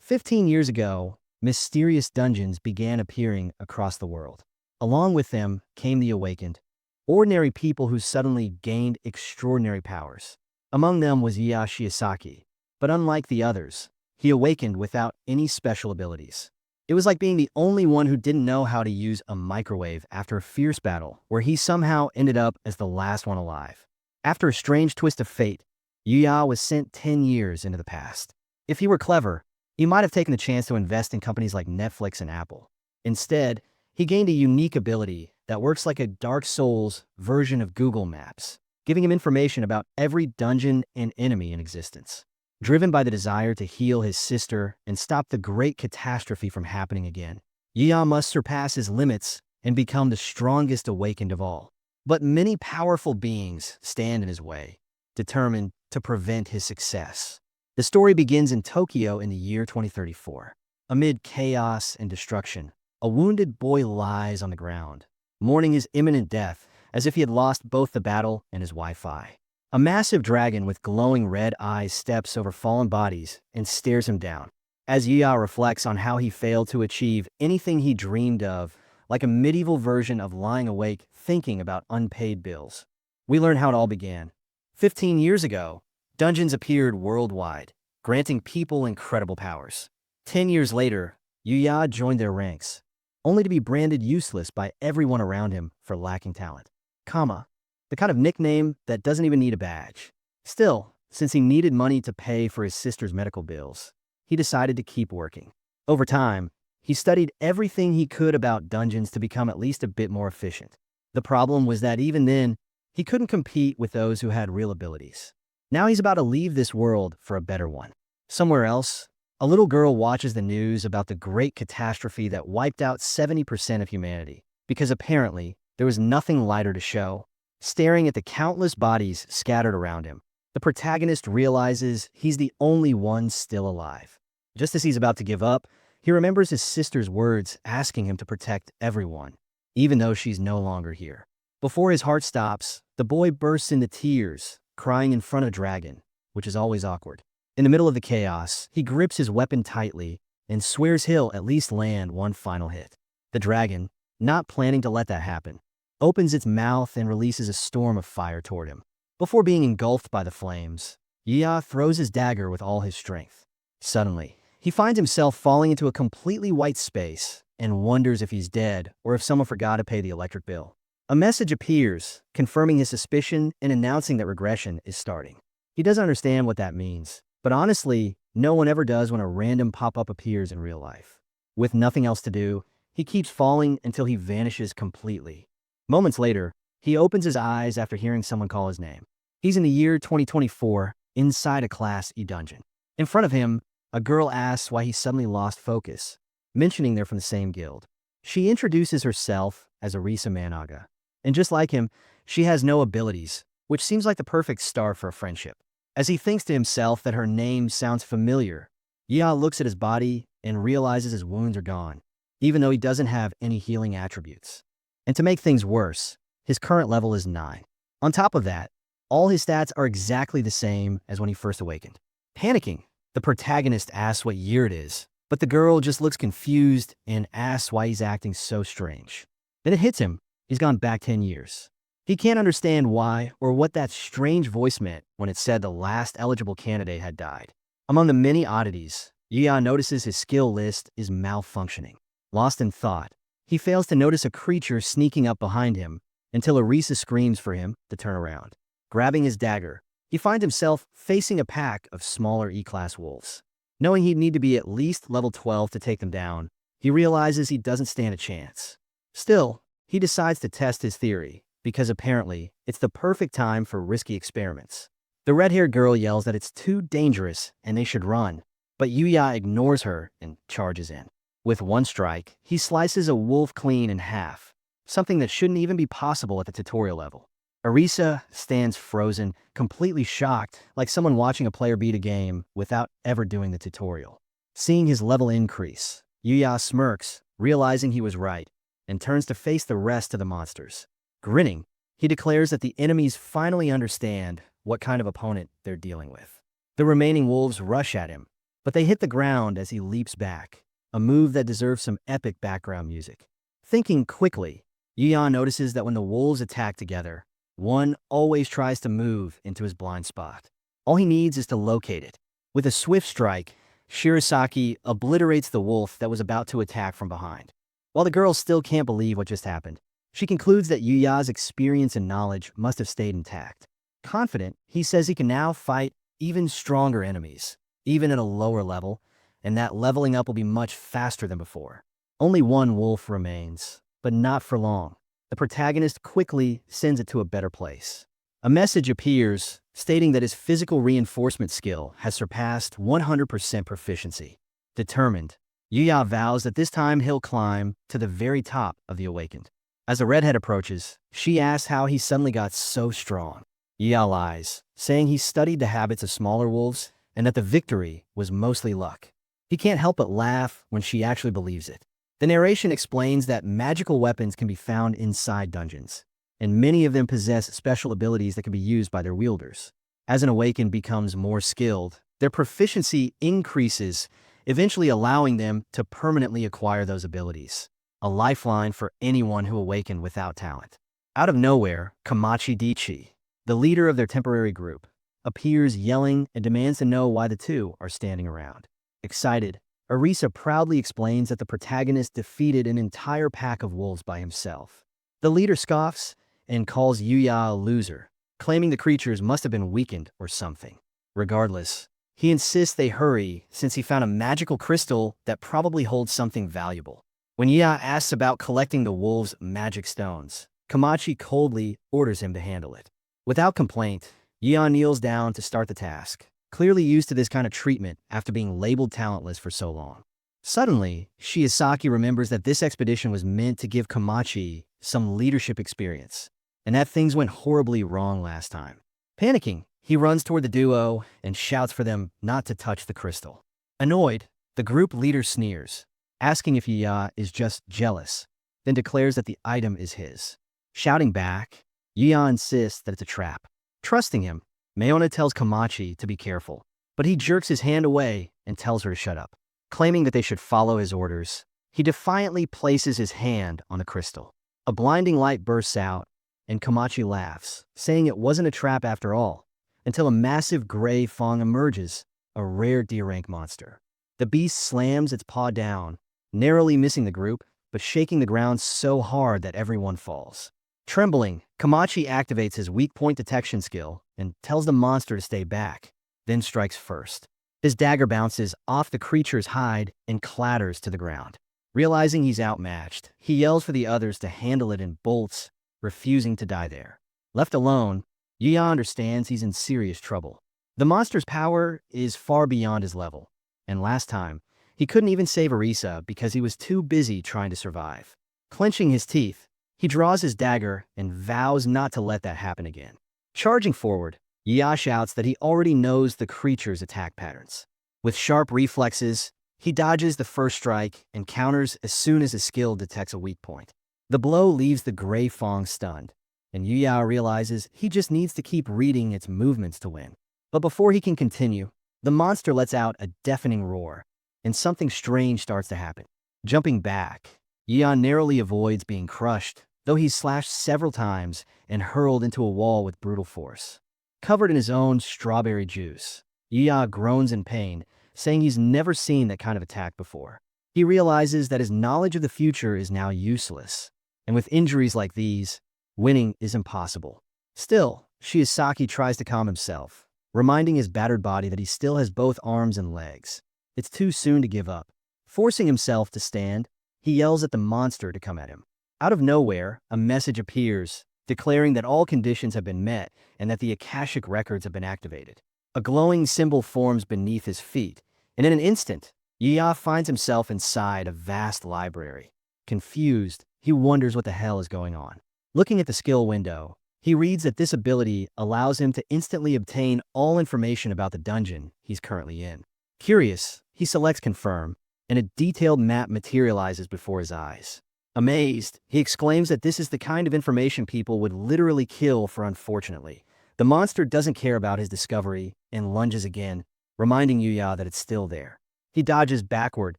15 years ago, mysterious dungeons began appearing across the world. Along with them came the awakened, ordinary people who suddenly gained extraordinary powers. Among them was Shiosaki, but unlike the others, he awakened without any special abilities. It was like being the only one who didn't know how to use a microwave after a fierce battle, where he somehow ended up as the last one alive. After a strange twist of fate, Yuya was sent 10 years into the past. If he were clever, he might have taken the chance to invest in companies like Netflix and Apple. Instead, he gained a unique ability that works like a Dark Souls version of Google Maps, giving him information about every dungeon and enemy in existence. Driven by the desire to heal his sister and stop the great catastrophe from happening again, Yuya must surpass his limits and become the strongest awakened of all. But many powerful beings stand in his way, determined to prevent his success. The story begins in Tokyo in the year 2034. Amid chaos and destruction, a wounded boy lies on the ground, mourning his imminent death as if he had lost both the battle and his Wi-Fi. A massive dragon with glowing red eyes steps over fallen bodies and stares him down. As Yuya reflects on how he failed to achieve anything he dreamed of, like a medieval version of lying awake thinking about unpaid bills, we learn how it all began. 15 years ago, dungeons appeared worldwide, granting people incredible powers. 10 years later, Yuya joined their ranks, only to be branded useless by everyone around him for lacking talent. The kind of nickname that doesn't even need a badge. Still, since he needed money to pay for his sister's medical bills, he decided to keep working. Over time, he studied everything he could about dungeons to become at least a bit more efficient. The problem was that even then, he couldn't compete with those who had real abilities. Now he's about to leave this world for a better one. Somewhere else, a little girl watches the news about the great catastrophe that wiped out 70% of humanity, because apparently there was nothing lighter to show. Staring at the countless bodies scattered around him, the protagonist realizes he's the only one still alive. Just as he's about to give up, he remembers his sister's words asking him to protect everyone, even though she's no longer here. Before his heart stops, the boy bursts into tears, crying in front of Dragon, which is always awkward. In the middle of the chaos, he grips his weapon tightly and swears he'll at least land one final hit. The dragon, not planning to let that happen, opens its mouth and releases a storm of fire toward him. Before being engulfed by the flames, Yuya throws his dagger with all his strength. Suddenly, he finds himself falling into a completely white space and wonders if he's dead or if someone forgot to pay the electric bill. A message appears, confirming his suspicion and announcing that regression is starting. He doesn't understand what that means, but honestly, no one ever does when a random pop-up appears in real life. With nothing else to do, he keeps falling until he vanishes completely. Moments later, he opens his eyes after hearing someone call his name. He's in the year 2024, inside a Class E dungeon. In front of him, a girl asks why he suddenly lost focus, mentioning they're from the same guild. She introduces herself as Arisa Managa, and just like him, she has no abilities, which seems like the perfect start for a friendship. As he thinks to himself that her name sounds familiar, Yuya looks at his body and realizes his wounds are gone, even though he doesn't have any healing attributes. And to make things worse, his current level is 9. On top of that, all his stats are exactly the same as when he first awakened. Panicking, the protagonist asks what year it is, but the girl just looks confused and asks why he's acting so strange. Then it hits him, he's gone back 10 years. He can't understand why or what that strange voice meant when it said the last eligible candidate had died. Among the many oddities, Yuya notices his skill list is malfunctioning. Lost in thought, he fails to notice a creature sneaking up behind him until Arisa screams for him to turn around. Grabbing his dagger, he finds himself facing a pack of smaller E-class wolves. Knowing he'd need to be at least level 12 to take them down, he realizes he doesn't stand a chance. Still, he decides to test his theory, because apparently it's the perfect time for risky experiments. The red-haired girl yells that it's too dangerous and they should run, but Yuya ignores her and charges in. With one strike, he slices a wolf clean in half, something that shouldn't even be possible at the tutorial level. Arisa stands frozen, completely shocked, like someone watching a player beat a game without ever doing the tutorial. Seeing his level increase, Yuya smirks, realizing he was right, and turns to face the rest of the monsters. Grinning, he declares that the enemies finally understand what kind of opponent they're dealing with. The remaining wolves rush at him, but they hit the ground as he leaps back, a move that deserves some epic background music. Thinking quickly, Yuya notices that when the wolves attack together, one always tries to move into his blind spot. All he needs is to locate it. With a swift strike, Shirasaki obliterates the wolf that was about to attack from behind. While the girl still can't believe what just happened, she concludes that Yuya's experience and knowledge must have stayed intact. Confident, he says he can now fight even stronger enemies, even at a lower level, and that leveling up will be much faster than before. Only one wolf remains, but not for long. The protagonist quickly sends it to a better place. A message appears stating that his physical reinforcement skill has surpassed 100% proficiency. Determined, Yuya vows that this time he'll climb to the very top of the Awakened. As the redhead approaches, she asks how he suddenly got so strong. Yuya lies, saying he studied the habits of smaller wolves and that the victory was mostly luck. He can't help but laugh when she actually believes it. The narration explains that magical weapons can be found inside dungeons, and many of them possess special abilities that can be used by their wielders. As an Awakened becomes more skilled, their proficiency increases, eventually allowing them to permanently acquire those abilities. A lifeline for anyone who awakened without talent. Out of nowhere, Kamachi Dichi, the leader of their temporary group, appears yelling and demands to know why the two are standing around. Excited, Arisa proudly explains that the protagonist defeated an entire pack of wolves by himself. The leader scoffs and calls Yuya a loser, claiming the creatures must have been weakened or something. Regardless, he insists they hurry since he found a magical crystal that probably holds something valuable. When Yuya asks about collecting the wolves' magic stones, Kamachi coldly orders him to handle it. Without complaint, Yuya kneels down to start the task, clearly used to this kind of treatment after being labeled talentless for so long. Suddenly, Shiosaki remembers that this expedition was meant to give Kamachi some leadership experience, and that things went horribly wrong last time. Panicking, he runs toward the duo and shouts for them not to touch the crystal. Annoyed, the group leader sneers, asking if Yuya is just jealous, then declares that the item is his. Shouting back, Yuya insists that it's a trap. Trusting him, Mayona tells Kamachi to be careful, but he jerks his hand away and tells her to shut up. Claiming that they should follow his orders, he defiantly places his hand on the crystal. A blinding light bursts out, and Kamachi laughs, saying it wasn't a trap after all, until a massive gray Fong emerges, a rare D-rank monster. The beast slams its paw down, narrowly missing the group, but shaking the ground so hard that everyone falls. Trembling, Kamachi activates his weak point detection skill and tells the monster to stay back, then strikes first. His dagger bounces off the creature's hide and clatters to the ground. Realizing he's outmatched, he yells for the others to handle it and bolts, refusing to die there. Left alone, Yuya understands he's in serious trouble. The monster's power is far beyond his level, and last time, he couldn't even save Arisa because he was too busy trying to survive. Clenching his teeth, he draws his dagger and vows not to let that happen again. Charging forward, Yuya shouts that he already knows the creature's attack patterns. With sharp reflexes, he dodges the first strike and counters as soon as his skill detects a weak point. The blow leaves the gray Fong stunned, and Yuya realizes he just needs to keep reading its movements to win. But before he can continue, the monster lets out a deafening roar, and something strange starts to happen. Jumping back, Yuya narrowly avoids being crushed, though he's slashed several times and hurled into a wall with brutal force. Covered in his own strawberry juice, Yuya groans in pain, saying he's never seen that kind of attack before. He realizes that his knowledge of the future is now useless, and with injuries like these, winning is impossible. Still, Shiosaki tries to calm himself, reminding his battered body that he still has both arms and legs. It's too soon to give up. Forcing himself to stand, he yells at the monster to come at him. Out of nowhere, a message appears, declaring that all conditions have been met and that the Akashic records have been activated. A glowing symbol forms beneath his feet, and in an instant, Yuya finds himself inside a vast library. Confused, he wonders what the hell is going on. Looking at the skill window, he reads that this ability allows him to instantly obtain all information about the dungeon he's currently in. Curious, he selects Confirm, and a detailed map materializes before his eyes. Amazed, he exclaims that this is the kind of information people would literally kill for. Unfortunately, the monster doesn't care about his discovery and lunges again, reminding Yuya that it's still there. He dodges backward,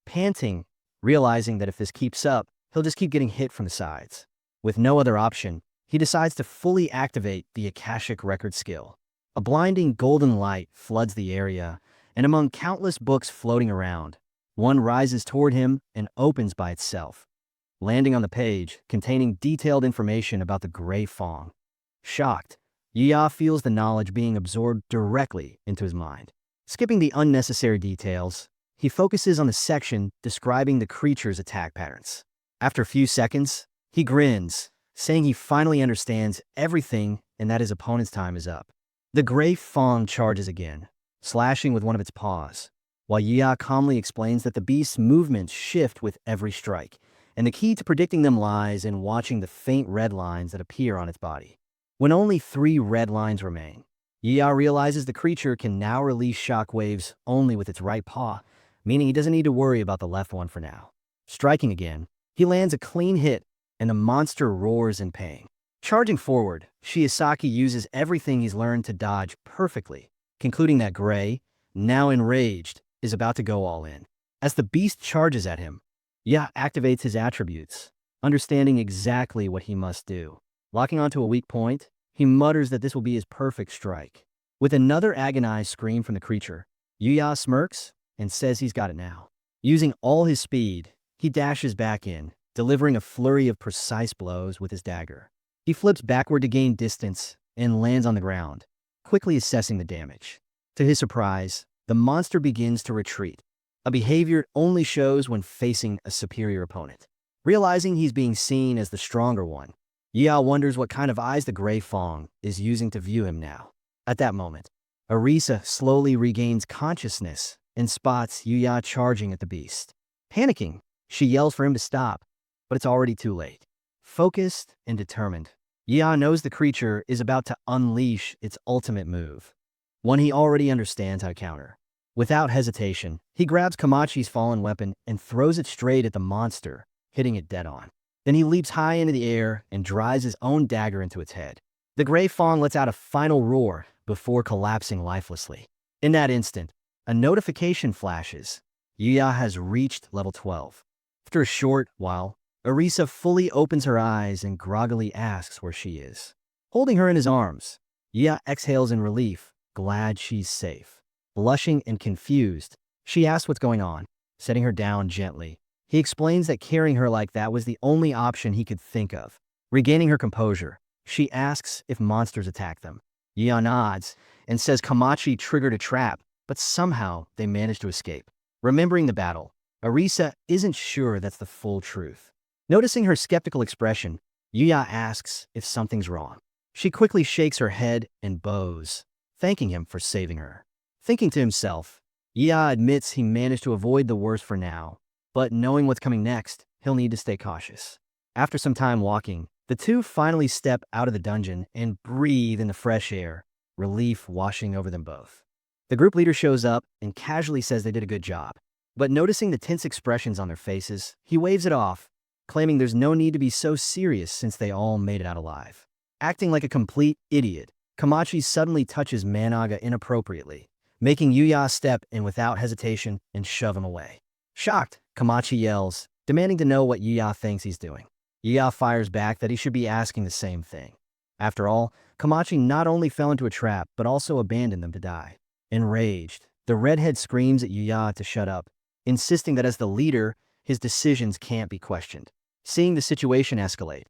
panting, realizing that if this keeps up, he'll just keep getting hit from the sides. With no other option, he decides to fully activate the Akashic Record skill. A blinding golden light floods the area, and among countless books floating around, one rises toward him and opens by itself, landing on the page containing detailed information about the Gray Fong. Shocked, Yi feels the knowledge being absorbed directly into his mind. Skipping the unnecessary details, he focuses on the section describing the creature's attack patterns. After a few seconds, he grins, saying he finally understands everything and that his opponent's time is up. The Gray Fong charges again, slashing with one of its paws, while Yi calmly explains that the beast's movements shift with every strike, and the key to predicting them lies in watching the faint red lines that appear on its body. When only 3 red lines remain, Yi realizes the creature can now release shock waves only with its right paw, meaning he doesn't need to worry about the left one for now. Striking again, he lands a clean hit, and the monster roars in pain. Charging forward, Shiosaki uses everything he's learned to dodge perfectly, concluding that Gray, now enraged, is about to go all in. As the beast charges at him, Yi activates his attributes, understanding exactly what he must do. Locking onto a weak point, he mutters that this will be his perfect strike. With another agonized scream from the creature, Yi smirks and says he's got it now. Using all his speed, he dashes back in, delivering a flurry of precise blows with his dagger. He flips backward to gain distance and lands on the ground, quickly assessing the damage. To his surprise, the monster begins to retreat, a behavior it only shows when facing a superior opponent. Realizing he's being seen as the stronger one, Yi wonders what kind of eyes the Gray Fong is using to view him now. At that moment, Arisa slowly regains consciousness and spots Yi charging at the beast. Panicking, she yells for him to stop, but it's already too late. Focused and determined, Yi knows the creature is about to unleash its ultimate move, one he already understands how to counter. Without hesitation, he grabs Komachi's fallen weapon and throws it straight at the monster, hitting it dead on. Then he leaps high into the air and drives his own dagger into its head. The Gray Fong lets out a final roar before collapsing lifelessly. In that instant, a notification flashes. Yi has reached level 12. After a short while, Arisa fully opens her eyes and groggily asks where she is. Holding her in his arms, Yi exhales in relief, glad she's safe. Blushing and confused, she asks what's going on, setting her down gently. He explains that carrying her like that was the only option he could think of. Regaining her composure, she asks if monsters attack them. Yi nods and says Komachi triggered a trap, but somehow they managed to escape. Remembering the battle, Arisa isn't sure that's the full truth. Noticing her skeptical expression, Yi asks if something's wrong. She quickly shakes her head and bows, thanking him for saving her. Thinking to himself, Yi admits he managed to avoid the worst for now, but knowing what's coming next, he'll need to stay cautious. After some time walking, the two finally step out of the dungeon and breathe in the fresh air, relief washing over them both. The group leader shows up and casually says they did a good job, but noticing the tense expressions on their faces, he waves it off, claiming there's no need to be so serious since they all made it out alive. Acting like a complete idiot, Komachi suddenly touches Managa inappropriately, making Yuya step in without hesitation and shove him away. Shocked, Komachi yells, demanding to know what Yuya thinks he's doing. Yuya fires back that he should be asking the same thing. After all, Komachi not only fell into a trap, but also abandoned them to die. Enraged, the redhead screams at Yuya to shut up, insisting that as the leader, his decisions can't be questioned. Seeing the situation escalate,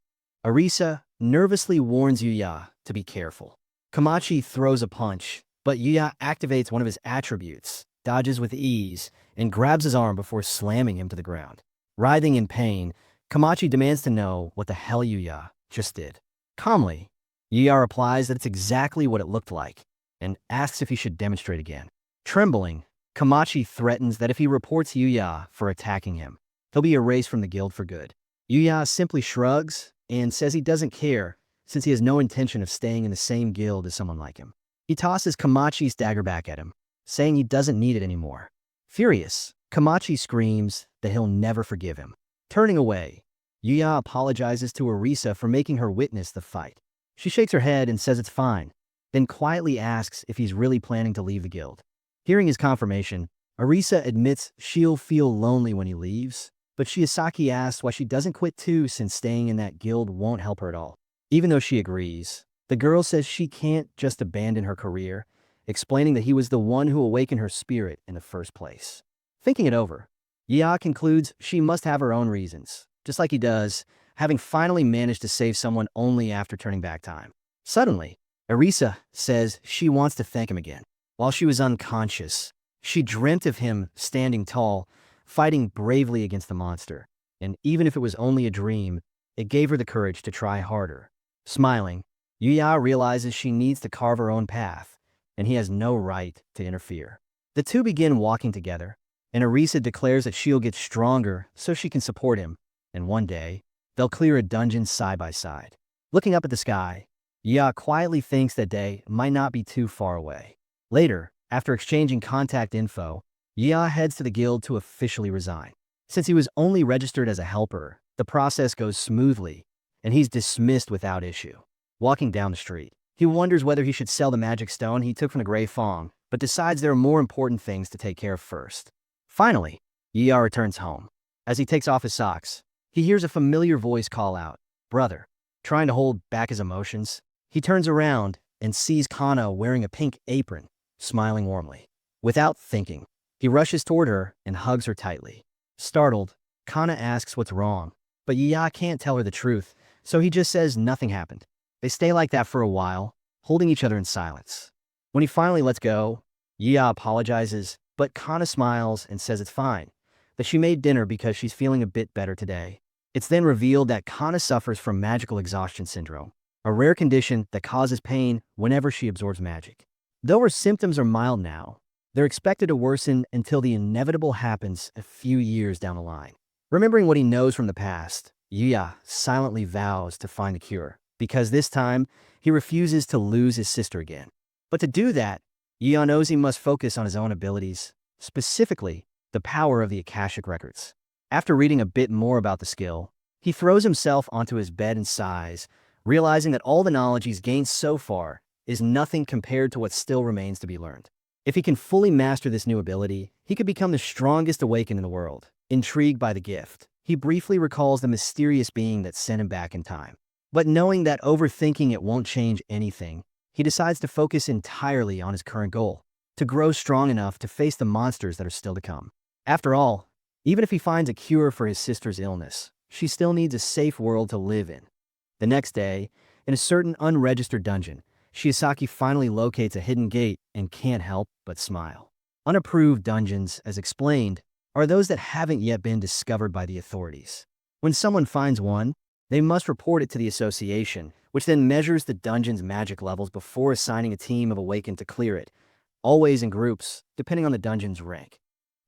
Arisa nervously warns Yuya to be careful. Komachi throws a punch, but Yuya activates one of his attributes, dodges with ease, and grabs his arm before slamming him to the ground. Writhing in pain, Komachi demands to know what the hell Yuya just did. Calmly, Yuya replies that it's exactly what it looked like, and asks if he should demonstrate again. Trembling, Komachi threatens that if he reports Yuya for attacking him, he'll be erased from the guild for good. Yuya simply shrugs and says he doesn't care since he has no intention of staying in the same guild as someone like him. He tosses Komachi's dagger back at him, saying he doesn't need it anymore. Furious, Komachi screams that he'll never forgive him. Turning away, Yuya apologizes to Arisa for making her witness the fight. She shakes her head and says it's fine, then quietly asks if he's really planning to leave the guild. Hearing his confirmation, Arisa admits she'll feel lonely when he leaves, but Shiosaki asks why she doesn't quit too since staying in that guild won't help her at all. Even though she agrees, the girl says she can't just abandon her career, explaining that he was the one who awakened her spirit in the first place. Thinking it over, Ya concludes she must have her own reasons, just like he does, having finally managed to save someone only after turning back time. Suddenly, Arisa says she wants to thank him again. While she was unconscious, she dreamt of him standing tall, fighting bravely against the monster, and even if it was only a dream, it gave her the courage to try harder. Smiling, Yuya realizes she needs to carve her own path, and he has no right to interfere. The two begin walking together, and Arisa declares that she'll get stronger so she can support him, and one day, they'll clear a dungeon side by side. Looking up at the sky, Yuya quietly thinks that day might not be too far away. Later, after exchanging contact info, Yuya heads to the guild to officially resign. Since he was only registered as a helper, the process goes smoothly, and he's dismissed without issue. Walking down the street, he wonders whether he should sell the magic stone he took from the Grey Fong, but decides there are more important things to take care of first. Finally, Yuya returns home. As he takes off his socks, he hears a familiar voice call out, "Brother." Trying to hold back his emotions, he turns around and sees Kana wearing a pink apron, smiling warmly. Without thinking, he rushes toward her and hugs her tightly. Startled, Kana asks what's wrong, but Yuya can't tell her the truth, so he just says nothing happened. They stay like that for a while, holding each other in silence. When he finally lets go, Yuya apologizes, but Kana smiles and says it's fine, that she made dinner because she's feeling a bit better today. It's then revealed that Kana suffers from magical exhaustion syndrome, a rare condition that causes pain whenever she absorbs magic. Though her symptoms are mild now, they're expected to worsen until the inevitable happens a few years down the line. Remembering what he knows from the past, Yuya silently vows to find the cure, because this time, he refuses to lose his sister again. But to do that, Yuya knows he must focus on his own abilities, specifically the power of the Akashic records. After reading a bit more about the skill, he throws himself onto his bed and sighs, realizing that all the knowledge he's gained so far is nothing compared to what still remains to be learned. If he can fully master this new ability, he could become the strongest awakened in the world. Intrigued by the gift, he briefly recalls the mysterious being that sent him back in time. But knowing that overthinking it won't change anything, he decides to focus entirely on his current goal, to grow strong enough to face the monsters that are still to come. After all, even if he finds a cure for his sister's illness, she still needs a safe world to live in. The next day, in a certain unregistered dungeon, Shiosaki finally locates a hidden gate and can't help but smile. Unapproved dungeons, as explained, are those that haven't yet been discovered by the authorities. When someone finds one, they must report it to the association, which then measures the dungeon's magic levels before assigning a team of awakened to clear it, always in groups, depending on the dungeon's rank.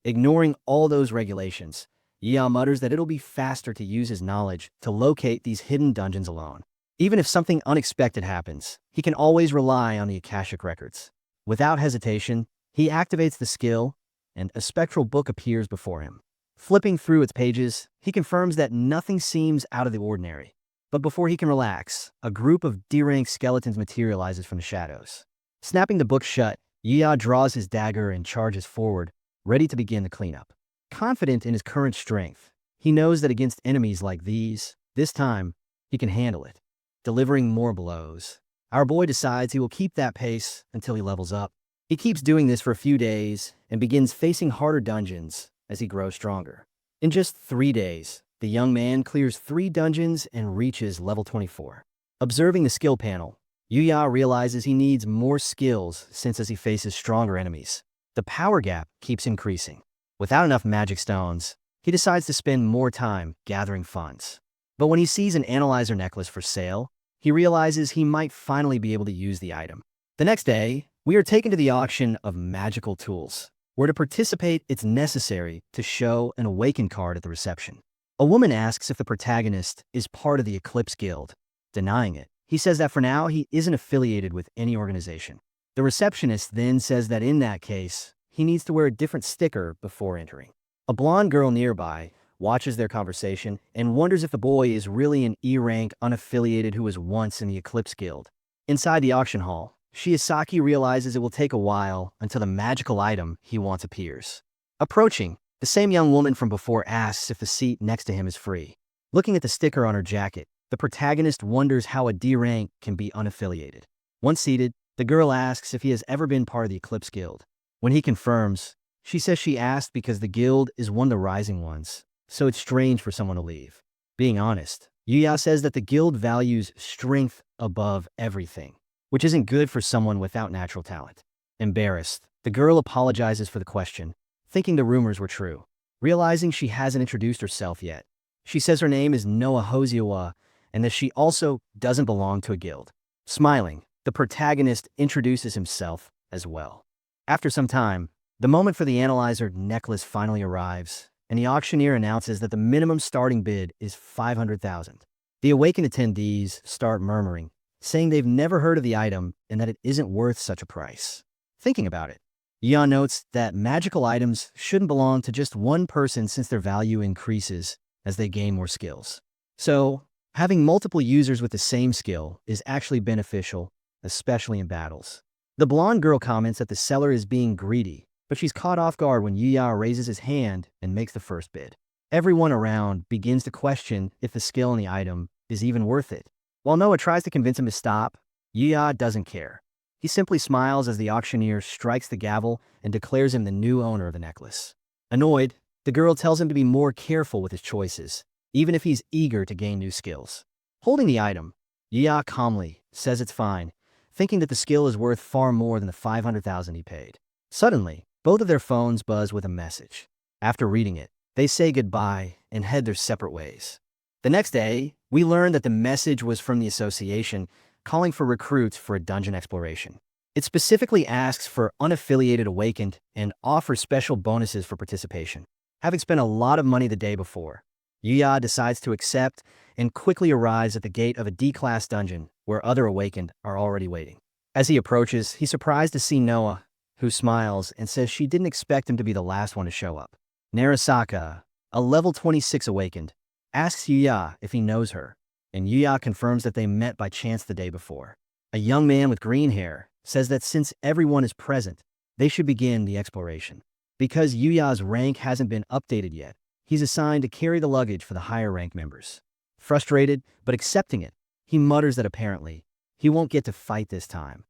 Ignoring all those regulations, Yuya mutters that it'll be faster to use his knowledge to locate these hidden dungeons alone. Even if something unexpected happens, he can always rely on the Akashic records. Without hesitation, he activates the skill, and a spectral book appears before him. Flipping through its pages, he confirms that nothing seems out of the ordinary. But before he can relax, a group of D-rank skeletons materializes from the shadows. Snapping the book shut, Yuya draws his dagger and charges forward, ready to begin the cleanup. Confident in his current strength, he knows that against enemies like these, this time, he can handle it. Delivering more blows, our boy decides he will keep that pace until he levels up. He keeps doing this for a few days and begins facing harder dungeons as he grows stronger. In just 3 days, the young man clears 3 dungeons and reaches level 24. Observing the skill panel, Yuya realizes he needs more skills since as he faces stronger enemies, the power gap keeps increasing. Without enough magic stones, he decides to spend more time gathering funds. But when he sees an analyzer necklace for sale, he realizes he might finally be able to use the item. The next day, we are taken to the auction of magical tools, where to participate it's necessary to show an awakened card at the reception. A woman asks if the protagonist is part of the Eclipse Guild. Denying it, he says that for now he isn't affiliated with any organization. The receptionist then says that in that case, he needs to wear a different sticker before entering. A blonde girl nearby watches their conversation and wonders if the boy is really an E-rank unaffiliated who was once in the Eclipse Guild. Inside the auction hall, Shiosaki realizes it will take a while until the magical item he wants appears. Approaching, the same young woman from before asks if the seat next to him is free. Looking at the sticker on her jacket, the protagonist wonders how a D rank can be unaffiliated. Once seated, the girl asks if he has ever been part of the Eclipse Guild. When he confirms, she says she asked because the guild is one of the rising ones, so it's strange for someone to leave. Being honest, Yuya says that the guild values strength above everything, which isn't good for someone without natural talent. Embarrassed, the girl apologizes for the question, thinking the rumors were true. Realizing she hasn't introduced herself yet, she says her name is Noa Hoziawa and that she also doesn't belong to a guild. Smiling, the protagonist introduces himself as well. After some time, the moment for the analyzer necklace finally arrives, and the auctioneer announces that the minimum starting bid is 500,000. The awakened attendees start murmuring, saying they've never heard of the item and that it isn't worth such a price. Thinking about it, Yeon notes that magical items shouldn't belong to just one person since their value increases as they gain more skills. So, having multiple users with the same skill is actually beneficial, especially in battles. The blonde girl comments that the seller is being greedy, but she's caught off guard when Yuya raises his hand and makes the first bid. Everyone around begins to question if the skill in the item is even worth it. While Noah tries to convince him to stop, Yuya doesn't care. He simply smiles as the auctioneer strikes the gavel and declares him the new owner of the necklace. Annoyed, the girl tells him to be more careful with his choices, even if he's eager to gain new skills. Holding the item, Yuya calmly says it's fine, thinking that the skill is worth far more than the 500,000 he paid. Suddenly, both of their phones buzz with a message. After reading it, they say goodbye and head their separate ways. The next day, we learn that the message was from the association calling for recruits for a dungeon exploration. It specifically asks for unaffiliated awakened and offers special bonuses for participation. Having spent a lot of money the day before, Yuya decides to accept and quickly arrives at the gate of a D-class dungeon where other awakened are already waiting. As he approaches, he's surprised to see Noah, who smiles and says she didn't expect him to be the last one to show up. Narasaka, a level 26 awakened, asks Yuya if he knows her, and Yuya confirms that they met by chance the day before. A young man with green hair says that since everyone is present, they should begin the exploration. Because Yuya's rank hasn't been updated yet, he's assigned to carry the luggage for the higher rank members. Frustrated, but accepting it, he mutters that apparently, he won't get to fight this time.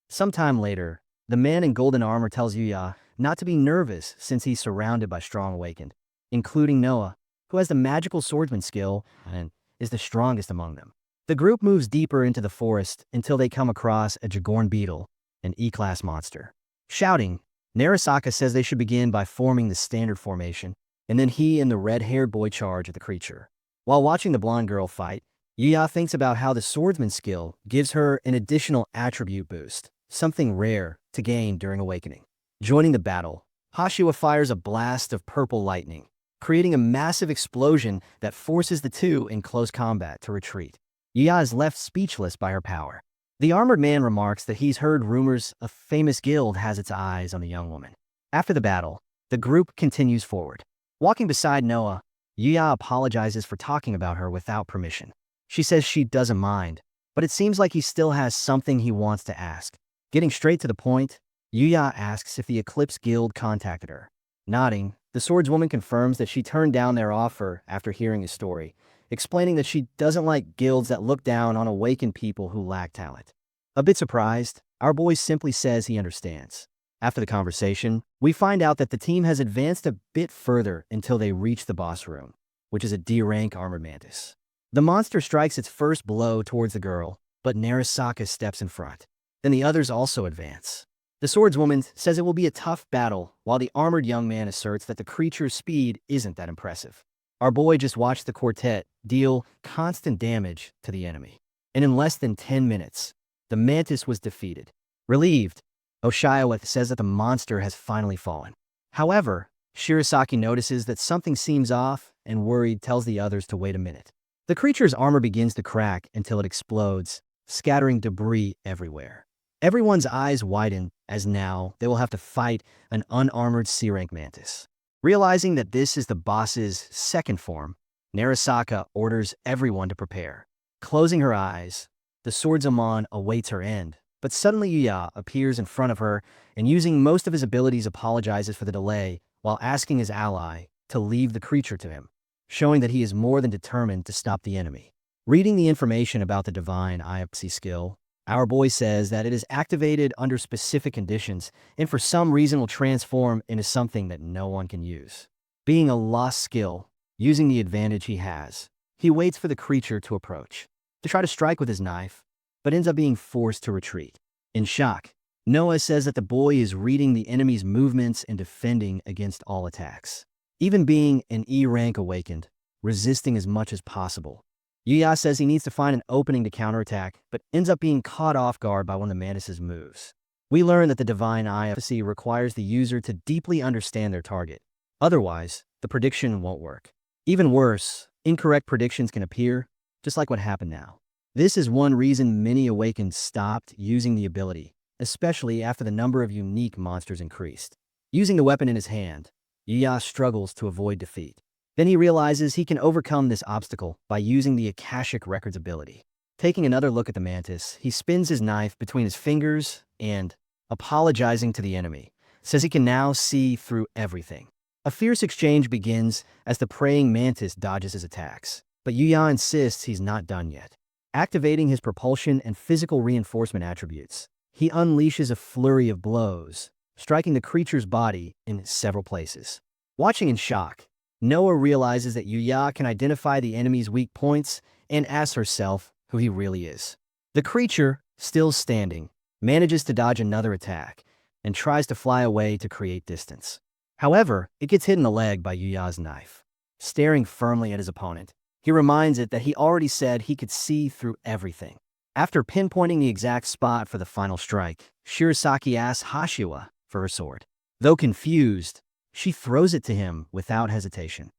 Sometime later, the man in golden armor tells Yuya not to be nervous since he's surrounded by strong awakened, including Noah, who has the magical swordsman skill and is the strongest among them. The group moves deeper into the forest until they come across a Jagorn beetle, an E-class monster. Shouting, Narasaka says they should begin by forming the standard formation, and then he and the red-haired boy charge at the creature. While watching the blonde girl fight, Yuya thinks about how the swordsman skill gives her an additional attribute boost, something rare to gain during awakening. Joining the battle, Hashiwa fires a blast of purple lightning, creating a massive explosion that forces the two in close combat to retreat. Yuya is left speechless by her power. The armored man remarks that he's heard rumors a famous guild has its eyes on the young woman. After the battle, the group continues forward. Walking beside Noah, Yuya apologizes for talking about her without permission. She says she doesn't mind, but it seems like he still has something he wants to ask. Getting straight to the point, Yuya asks if the Eclipse Guild contacted her. Nodding, the swordswoman confirms that she turned down their offer after hearing his story, explaining that she doesn't like guilds that look down on awakened people who lack talent. A bit surprised, our boy simply says he understands. After the conversation, we find out that the team has advanced a bit further until they reach the boss room, which is a D-rank armored mantis. The monster strikes its first blow towards the girl, but Narasaka steps in front. Then the others also advance. The swordswoman says it will be a tough battle, while the armored young man asserts that the creature's speed isn't that impressive. Our boy just watched the quartet deal constant damage to the enemy. And in less than 10 minutes, the mantis was defeated. Relieved, Oshiawa says that the monster has finally fallen. However, Shirasaki notices that something seems off and worried tells the others to wait a minute. The creature's armor begins to crack until it explodes, scattering debris everywhere. Everyone's eyes widen as now they will have to fight an unarmored C-rank mantis. Realizing that this is the boss's second form, Narasaka orders everyone to prepare. Closing her eyes, the swordswoman awaits her end, but suddenly Yuya appears in front of her and using most of his abilities apologizes for the delay while asking his ally to leave the creature to him, showing that he is more than determined to stop the enemy. Reading the information about the divine IFC skill, our boy says that it is activated under specific conditions and for some reason will transform into something that no one can use. Being a lost skill, using the advantage he has, he waits for the creature to approach, to try to strike with his knife, but ends up being forced to retreat. In shock, Noah says that the boy is reading the enemy's movements and defending against all attacks. Even being an E rank awakened, resisting as much as possible. Yuya says he needs to find an opening to counterattack, but ends up being caught off guard by one of the mantis' moves. We learn that the divine IFC requires the user to deeply understand their target. Otherwise, the prediction won't work. Even worse, incorrect predictions can appear, just like what happened now. This is one reason many awakened stopped using the ability, especially after the number of unique monsters increased. Using the weapon in his hand, Yuya struggles to avoid defeat. Then he realizes he can overcome this obstacle by using the Akashic Records ability. Taking another look at the mantis, he spins his knife between his fingers and, apologizing to the enemy, says he can now see through everything. A fierce exchange begins as the praying mantis dodges his attacks, but Yuya insists he's not done yet. Activating his propulsion and physical reinforcement attributes, he unleashes a flurry of blows, striking the creature's body in several places. Watching in shock, Noah realizes that Yuya can identify the enemy's weak points and asks herself who he really is. The creature, still standing, manages to dodge another attack and tries to fly away to create distance. However, it gets hit in the leg by Yuya's knife. Staring firmly at his opponent, he reminds it that he already said he could see through everything. After pinpointing the exact spot for the final strike, Shirasaki asks Hashiwa for her sword. Though confused, she throws it to him without hesitation.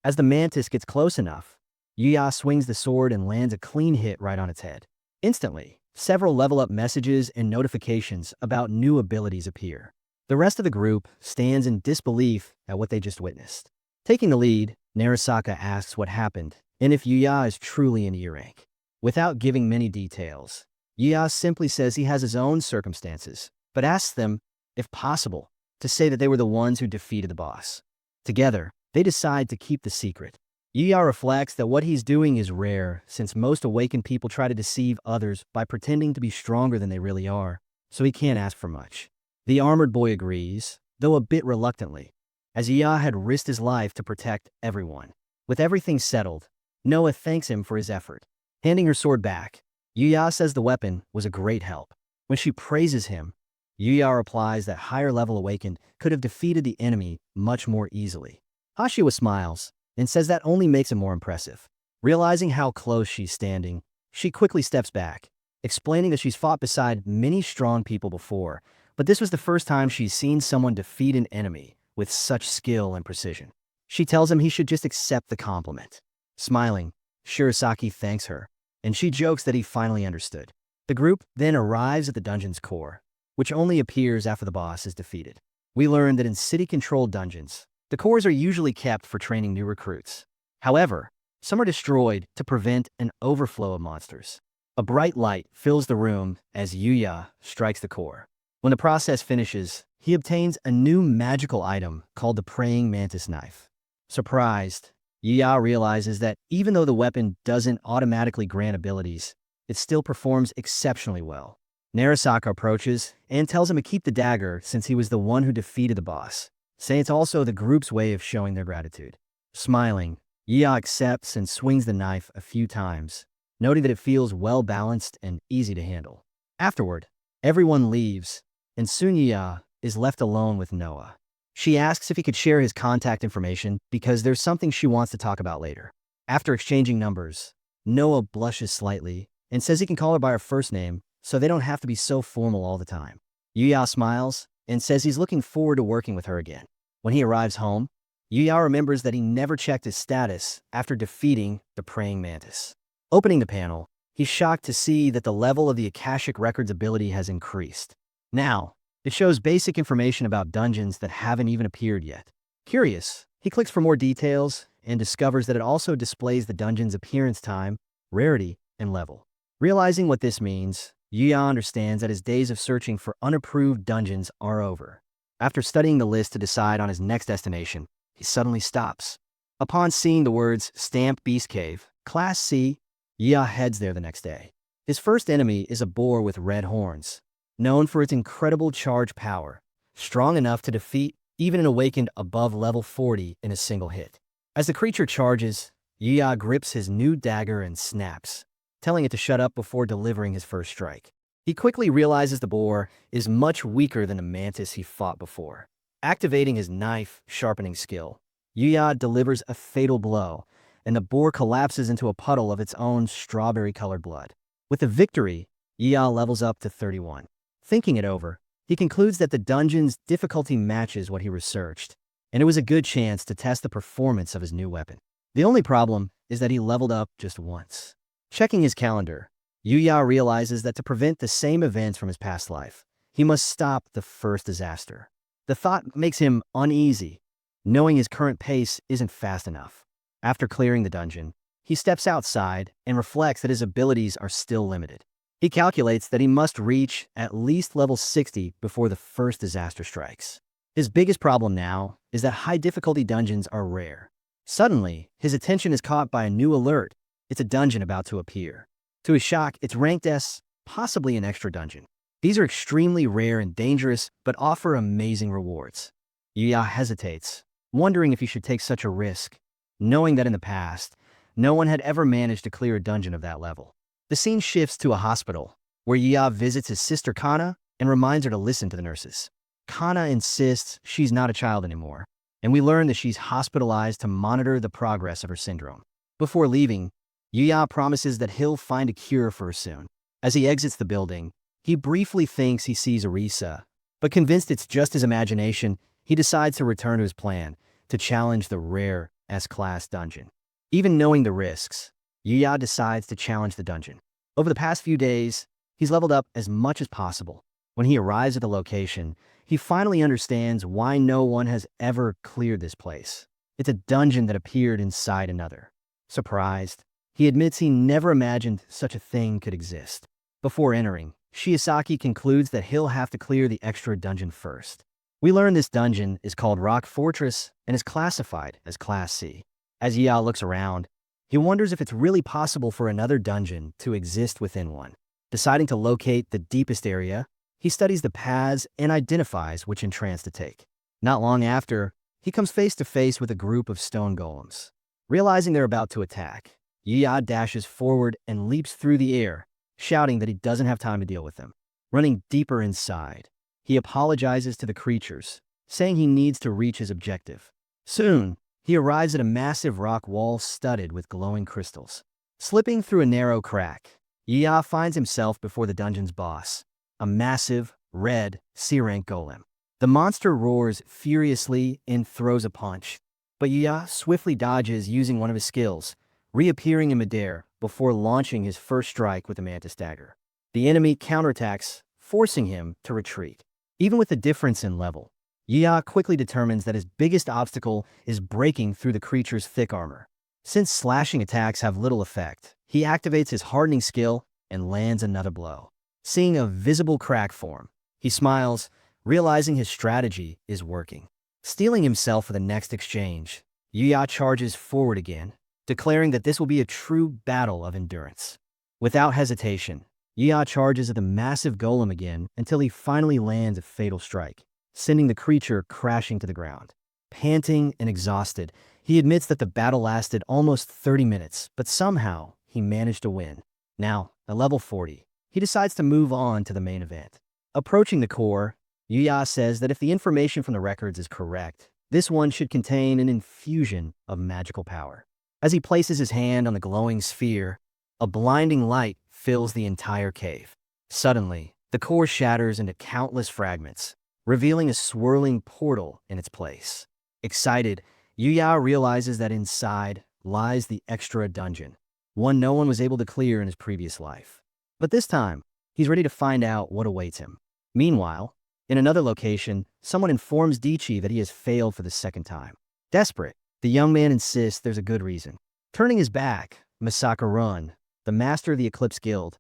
As the mantis gets close enough, Yuya swings the sword and lands a clean hit right on its head. Instantly, several level-up messages and notifications about new abilities appear. The rest of the group stands in disbelief at what they just witnessed. Taking the lead, Narasaka asks what happened and if Yuya is truly an E rank. Without giving many details, Yuya simply says he has his own circumstances, but asks them, if possible, to say that they were the ones who defeated the boss. Together, they decide to keep the secret. Yuya reflects that what he's doing is rare, since most awakened people try to deceive others by pretending to be stronger than they really are, so he can't ask for much. The armored boy agrees, though a bit reluctantly, as Yuya had risked his life to protect everyone. With everything settled, Noah thanks him for his effort. Handing her sword back, Yuya says the weapon was a great help. When she praises him, Yuya replies that higher-level awakened could have defeated the enemy much more easily. Hashiwa smiles and says that only makes it more impressive. Realizing how close she's standing, she quickly steps back, explaining that she's fought beside many strong people before, but this was the first time she's seen someone defeat an enemy with such skill and precision. She tells him he should just accept the compliment. Smiling, Shirasaki thanks her, and she jokes that he finally understood. The group then arrives at the dungeon's core, which only appears after the boss is defeated. We learn that in city-controlled dungeons, the cores are usually kept for training new recruits. However, some are destroyed to prevent an overflow of monsters. A bright light fills the room as Yuya strikes the core. When the process finishes, he obtains a new magical item called the Praying Mantis Knife. Surprised, Yuya realizes that even though the weapon doesn't automatically grant abilities, it still performs exceptionally well. Narasaka approaches and tells him to keep the dagger since he was the one who defeated the boss, saying it's also the group's way of showing their gratitude. Smiling, Yuya accepts and swings the knife a few times, noting that it feels well-balanced and easy to handle. Afterward, everyone leaves, and soon Yuya is left alone with Noah. She asks if he could share his contact information because there's something she wants to talk about later. After exchanging numbers, Noah blushes slightly and says he can call her by her first name so they don't have to be so formal all the time. Yuya smiles and says he's looking forward to working with her again. When he arrives home, Yuya remembers that he never checked his status after defeating the Praying Mantis. Opening the panel, he's shocked to see that the level of the Akashic Records ability has increased. Now, it shows basic information about dungeons that haven't even appeared yet. Curious, he clicks for more details and discovers that it also displays the dungeon's appearance time, rarity, and level. Realizing what this means, Yuya understands that his days of searching for unapproved dungeons are over. After studying the list to decide on his next destination, he suddenly stops. Upon seeing the words Stamped Beast Cave, Class C, Yia heads there the next day. His first enemy is a boar with red horns, known for its incredible charge power, strong enough to defeat even an awakened above level 40 in a single hit. As the creature charges, Yia grips his new dagger and snaps, telling it to shut up before delivering his first strike. He quickly realizes the boar is much weaker than the mantis he fought before. Activating his knife-sharpening skill, Yia delivers a fatal blow, and the boar collapses into a puddle of its own strawberry-colored blood. With the victory, Yia levels up to 31. Thinking it over, he concludes that the dungeon's difficulty matches what he researched, and it was a good chance to test the performance of his new weapon. The only problem is that he leveled up just once. Checking his calendar, Yuya realizes that to prevent the same events from his past life, he must stop the first disaster. The thought makes him uneasy, knowing his current pace isn't fast enough. After clearing the dungeon, he steps outside and reflects that his abilities are still limited. He calculates that he must reach at least level 60 before the first disaster strikes. His biggest problem now is that high difficulty dungeons are rare. Suddenly, his attention is caught by a new alert. It's a dungeon about to appear. To his shock, it's ranked S, possibly an extra dungeon. These are extremely rare and dangerous, but offer amazing rewards. Yuya hesitates, wondering if he should take such a risk, knowing that in the past, no one had ever managed to clear a dungeon of that level. The scene shifts to a hospital, where Yuya visits his sister Kana and reminds her to listen to the nurses. Kana insists she's not a child anymore, and we learn that she's hospitalized to monitor the progress of her syndrome. Before leaving, Yuya promises that he'll find a cure for her soon. As he exits the building, he briefly thinks he sees Arisa, but convinced it's just his imagination, he decides to return to his plan, to challenge the rare S-Class dungeon. Even knowing the risks, Yuya decides to challenge the dungeon. Over the past few days, he's leveled up as much as possible. When he arrives at the location, he finally understands why no one has ever cleared this place. It's a dungeon that appeared inside another. Surprised, he admits he never imagined such a thing could exist. Before entering, Shiosaki concludes that he'll have to clear the extra dungeon first. We learn this dungeon is called Rock Fortress and is classified as Class C. As Yuya looks around, he wonders if it's really possible for another dungeon to exist within one. Deciding to locate the deepest area, he studies the paths and identifies which entrance to take. Not long after, he comes face to face with a group of stone golems. Realizing they're about to attack, Yuya dashes forward and leaps through the air, shouting that he doesn't have time to deal with them. Running deeper inside, he apologizes to the creatures, saying he needs to reach his objective. Soon, he arrives at a massive rock wall studded with glowing crystals. Slipping through a narrow crack, Yuya finds himself before the dungeon's boss, a massive, red, C-rank golem. The monster roars furiously and throws a punch, but Yuya swiftly dodges using one of his skills, reappearing in midair before launching his first strike with the mantis dagger. The enemy counterattacks, forcing him to retreat. Even with the difference in level, Yuya quickly determines that his biggest obstacle is breaking through the creature's thick armor. Since slashing attacks have little effect, he activates his hardening skill and lands another blow. Seeing a visible crack form, he smiles, realizing his strategy is working. Steeling himself for the next exchange, Yuya charges forward again, declaring that this will be a true battle of endurance. Without hesitation, Yuya charges at the massive golem again until he finally lands a fatal strike, sending the creature crashing to the ground. Panting and exhausted, he admits that the battle lasted almost 30 minutes, but somehow he managed to win. Now, at level 40, he decides to move on to the main event. Approaching the core, Yuya says that if the information from the records is correct, this one should contain an infusion of magical power. As he places his hand on the glowing sphere, a blinding light fills the entire cave. Suddenly, the core shatters into countless fragments, revealing a swirling portal in its place. Excited, Yuya realizes that inside lies the extra dungeon, one no one was able to clear in his previous life. But this time, he's ready to find out what awaits him. Meanwhile, in another location, someone informs Dichi that he has failed for the second time. Desperate, the young man insists there's a good reason. Turning his back, Masaka-run, the master of the Eclipse Guild,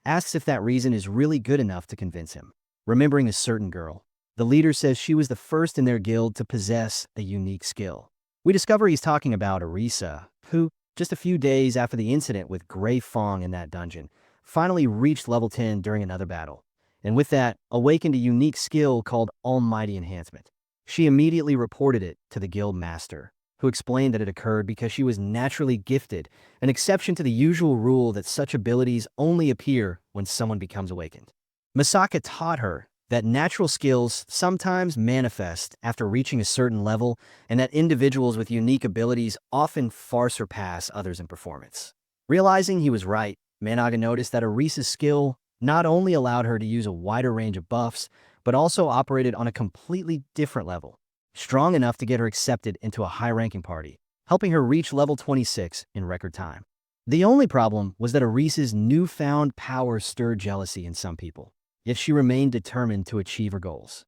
asks if that reason is really good enough to convince him. Remembering a certain girl, The leader says she was the first in their guild to possess a unique skill. We discover he's talking about Arisa, who, just a few days after the incident with Grey Fong in that dungeon, finally reached level 10 during another battle, and with that, awakened a unique skill called Almighty Enhancement. She immediately reported it to the guild master, who explained that it occurred because she was naturally gifted, an exception to the usual rule that such abilities only appear when someone becomes awakened. Misaka taught her that natural skills sometimes manifest after reaching a certain level, and that individuals with unique abilities often far surpass others in performance. Realizing he was right, Managa noticed that Arisa's skill not only allowed her to use a wider range of buffs, but also operated on a completely different level, strong enough to get her accepted into a high-ranking party, helping her reach level 26 in record time. The only problem was that Arisa's newfound power stirred jealousy in some people, yet she remained determined to achieve her goals.